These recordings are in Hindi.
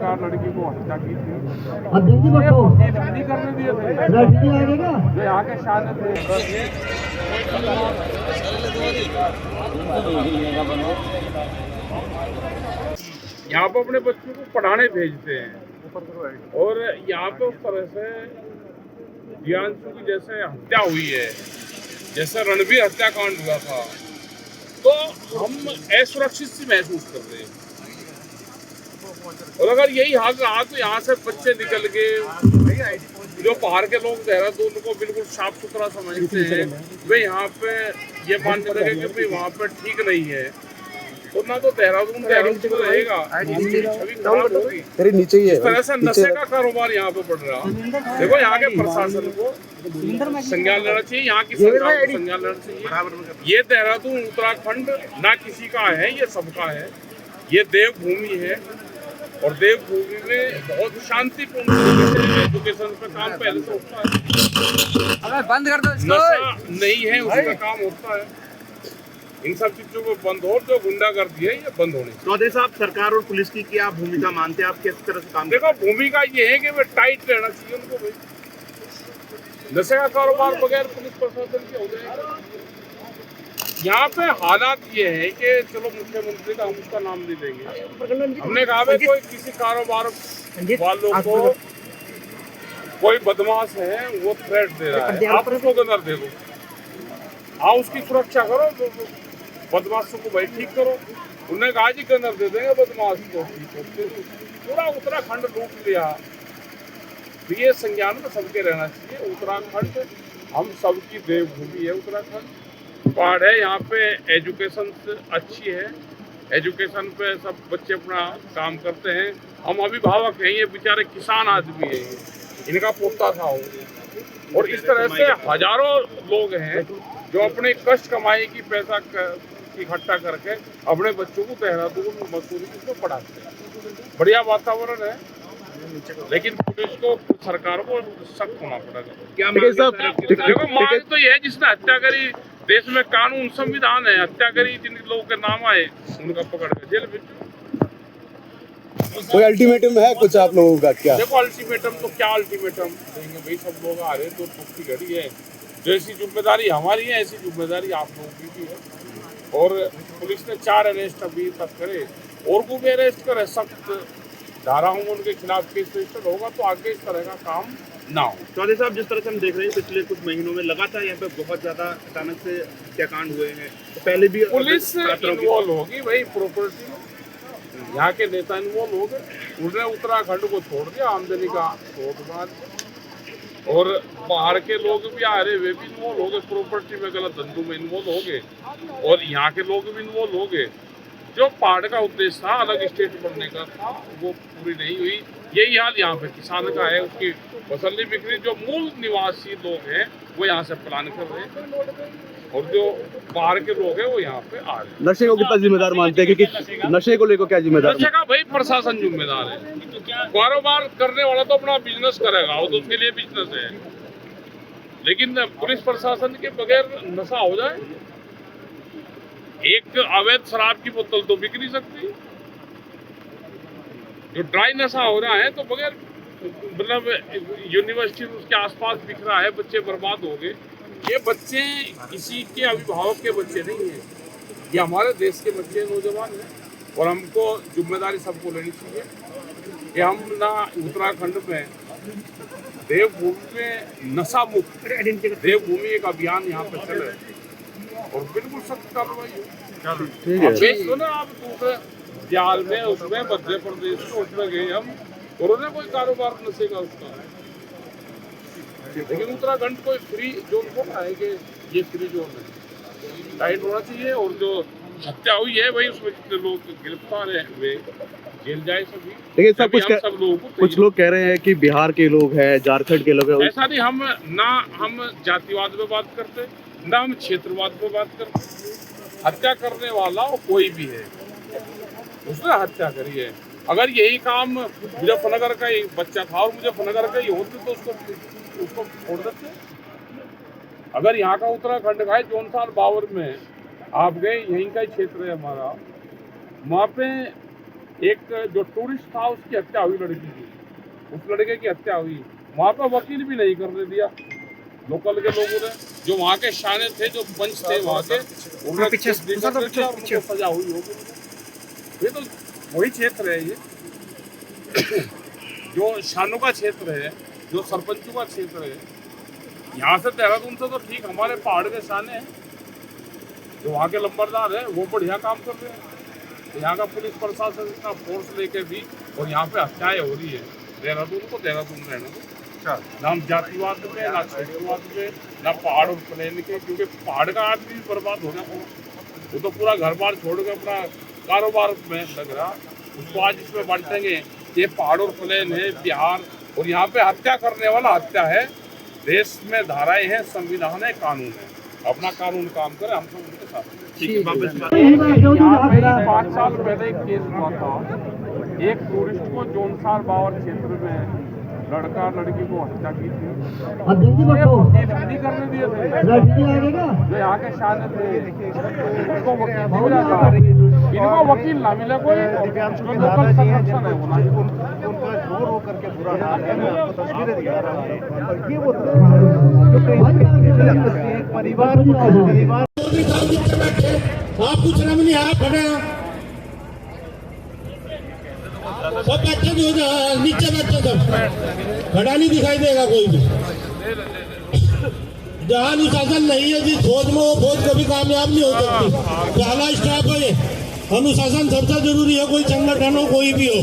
सरकार लड़की को हत्या की थी, नहीं करने दिए थे। जो यहाँ के शान थे, यहाँ पर अपने बच्चों को पढ़ाने भेजते हैं और यहाँ पे उस तरह से दियांशु की जैसे हत्या हुई है, जैसे रणबीर हत्याकांड हुआ था, तो हम असुरक्षित सी महसूस कर रहे हैं। और अगर यही हाल रहा तो यहाँ से बच्चे निकल के जो बाहर के लोग देहरादून को बिल्कुल साफ सुथरा समझते हैं, वे यहाँ पे ये मानने लगे कि भाई वहाँ पे ठीक नहीं है, तो ना तो देहरादून रहेगा, छवि खराब होगी। इस तरह से नशे का कारोबार यहाँ पे बढ़ रहा। देखो यहाँ के प्रशासन को संज्ञान लेना चाहिए, यहाँ की सरकार को संज्ञान लेना चाहिए। ये देहरादून उत्तराखंड ना किसी का है, ये सबका है। ये देवभूमि है और देवभूमि में बहुत शांतिपूर्ण तरीके से एजुकेशन पे काम पहले से होता है। अगर बंद कर दो इसको, नशा नहीं है उसका काम होता है। इन सब चीजों को बंद हो, जो गुंडागर्दी है ये बंद होनी चाहिए। चौधरी साहब, सरकार और पुलिस की क्या भूमिका मानते हैं आप, किस तरह से काम? देखो भूमिका ये है कि वे टाइट रहना चाहिए उनको भाई। नशे का कारोबार बगैर पुलिस प्रशासन के हो जाएगा। यहाँ पे हालात ये है कि चलो मुख्यमंत्री का हम उसका नाम नहीं देंगे, हमने कहा भाई कोई किसी कारोबार वालों को कोई बदमाश है वो थ्रेट दे रहा है, आप उसको गनर दे दो, हाँ उसकी सुरक्षा करो, बदमाशों को भाई ठीक करो। उन्होंने कहा जी गनर दे देंगे बदमाश को, पूरा उत्तराखंड लूट लिया। तो ये संज्ञान में सबके रहना चाहिए। उत्तराखंड हम सबकी देवभूमि है। उत्तराखंड पहाड़ है, यहाँ पे एजुकेशन अच्छी है, एजुकेशन पे सब बच्चे अपना काम करते हैं। हम अभिभावक हैं, ये बेचारे किसान आदमी हैं, इनका पोता था वो। और इस तरह से हजारों लोग हैं जो अपने कष्ट कमाई की पैसा इकट्ठा करके अपने बच्चों को देहरादून मसूरी में पढ़ाते हैं। बढ़िया वातावरण है, लेकिन पुलिस को, सरकार को सख्त होना पड़ेगा। क्या देखो मांग तो ये है जिसने हत्या करी, देश में कानून संविधान है, हत्या करी जिन लोगों के नाम आए उनका पकड़ के जेल में। कोई अल्टीमेटम है कुछ आप लोगों का? क्या देखो अल्टीमेटम तो क्या अल्टीमेटम देंगे भाई, सब लोग आ रहे हैं तो दुख की घड़ी है। जैसी जिम्मेदारी हमारी है ऐसी जिम्मेदारी आप लोगों की भी है। और पुलिस ने 4 अरेस्ट अभी तक करे, और को भी अरेस्ट करे, सख्त धारा हूँ उनके खिलाफ केस रजिस्टर होगा तो आगे इस तरह का काम ना हो। चौधरी साहब, जिस तरह से हम देख रहे हैं पिछले कुछ महीनों में लगातार यहाँ पे बहुत ज्यादा अचानक से हत्याकांड हुए हैं, तो पहले भी पुलिस इन्वॉल्व होगी भाई, प्रॉपर्टी यहाँ के नेता इन्वॉल्व हो गए, उन्होंने उत्तराखंड को छोड़ दिया, आमदनी का स्रोत बना दिया। और बाहर के लोग भी आ रहे, वे भी इन्वॉल्व हो गए, प्रॉपर्टी में गलत धंधों में इन्वॉल्व हो गए, और यहाँ के लोग भी इन्वॉल्व हो गए। जो पहाड़ का उद्देश्य था अलग स्टेट बनने का था, वो पूरी नहीं हुई। यही हाल यहाँ पे किसान का है, उसकी फसल नहीं बिक रही। जो मूल निवासी लोग हैं वो यहाँ से प्लान कर रहे हैं, और जो बाहर के लोग हैं वो यहाँ पे आ रहे हैं। नशे को कितना जिम्मेदार मानते हैं, क्योंकि नशे को लेकर क्या जिम्मेदार? नशे का भाई प्रशासन जिम्मेदार है। कारोबार करने वाला तो अपना बिजनेस करेगा, वो तो उसके लिए बिजनेस है, लेकिन पुलिस प्रशासन के बगैर नशा हो जाए, एक अवैध शराब की बोतल तो बिक नहीं सकती। जो ड्राई नशा हो रहा है तो बगैर मतलब यूनिवर्सिटी उसके आसपास बिक रहा है, बच्चे बर्बाद हो गए। ये बच्चे किसी के अभिभावक के बच्चे नहीं हैं, ये हमारे देश के बच्चे नौजवान हैं, और हमको जिम्मेदारी सबको लेनी चाहिए कि हम ना उत्तराखंड में देवभूमि में नशा मुक्त, देवभूमि एक अभियान यहाँ पे चले और बिल्कुल सख्त कार्रवाई हो। ठीक है, ना आप दूसरे जाल में उसमें मध्य प्रदेश में उसमें गए हम, उन्होंने कोई कारोबार नशे का उसका, लेकिन उत्तराखंड कोई फ्री जोन को है कि ये फ्री जोन है, टाइट होना चाहिए। और जो हत्या हुई है वही उसमें जितने लोग गिरफ्तार हैं वे जेल जाए सभी। लेकिन सब कुछ कुछ लोग कह रहे हैं कि बिहार के लोग हैं, झारखंड के लोग हैं। ऐसा नहीं, हम जातिवाद पे बात करते, ना हम क्षेत्रवाद पे बात करते। हत्या करने वाला कोई भी है, उसने हत्या करी है। अगर यही काम मुजफ्फरनगर का एक बच्चा था और मुजफ्फरनगर का ही होते तो उसको छोड़ देते। अगर यहाँ का उत्तराखंड का है, जोनसार बावर में आप गए, यहीं का ही क्षेत्र है हमारा, वहाँ पे एक जो टूरिस्ट था उसकी हत्या हुई लड़की की, उस लड़के की हत्या हुई, वहाँ पे वकील भी नहीं करने दिया लोकल के लोगों ने, जो वहाँ के शाने थे, जो पंच थे वहाँ के, उन्होंने केस डिक्लेयर कर दिया और उनको सजा हुई होगी। ये तो वही क्षेत्र है, ये जो शानों का क्षेत्र है, जो सरपंचों का क्षेत्र है। यहाँ से देहरादून से तो ठीक हमारे पहाड़ के शाने हैं, जो वहाँ के लंबरदार है वो बढ़िया काम कर रहे हैं। यहाँ का पुलिस प्रशासन इतना फोर्स लेके भी और यहाँ पे हत्याएं हो रही है। देहरादून को देहरादून रहने दो, ना हम जातिवाद में, ना क्षेत्रवाद में, ना पहाड़ और प्लेन के, क्योंकि पहाड़ का आदमी भी बर्बाद हो गया, वो तो पूरा घर बार छोड़ के अपना कारोबार में लग रहा, उसको आज इसमें बांटेंगे। ये पहाड़ और प्लेन है बिहार, और यहाँ पे हत्या करने वाला हत्या है। देश में धाराएं हैं, संविधान है, कानून है, अपना कानून काम करे, हम सब उनके साथ। ठीक है, वापस यहाँ पे 5 साल पहले एक केस हुआ था, एक टूरिस्ट को जोनसार बावर क्षेत्र में लड़का लड़की को हत्या की थी, नहीं करने दिए थे, जो यहाँ के शान थे उसको वकील मिला था, इनको वकील ना मिला कोई, जो लोकल संरक्षण है वो ना, उनका रो रो करके बुरा हाल है। मैं आपको तस्वीरें दिखा रहा हूँ और ये वो परिवार आप कुछ रंग नहीं आप खड़े सब बैठे भी हो जाए, नीचे बैठे सब खड़ा नहीं दिखाई देगा कोई भी। जहाँ अनुशासन नहीं है जिस फौज में, वो फौज कभी कामयाब नहीं हो सकती। पहला स्टेप है अनुशासन, सबसे जरूरी है, कोई संगठन हो कोई भी हो।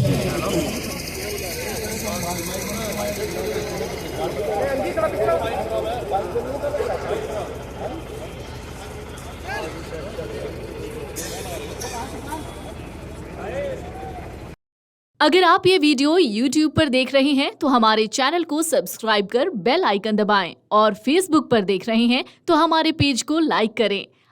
अगर आप ये वीडियो YouTube पर देख रहे हैं तो हमारे चैनल को सब्सक्राइब कर बेल आइकन दबाएं और Facebook पर देख रहे हैं तो हमारे पेज को लाइक करें।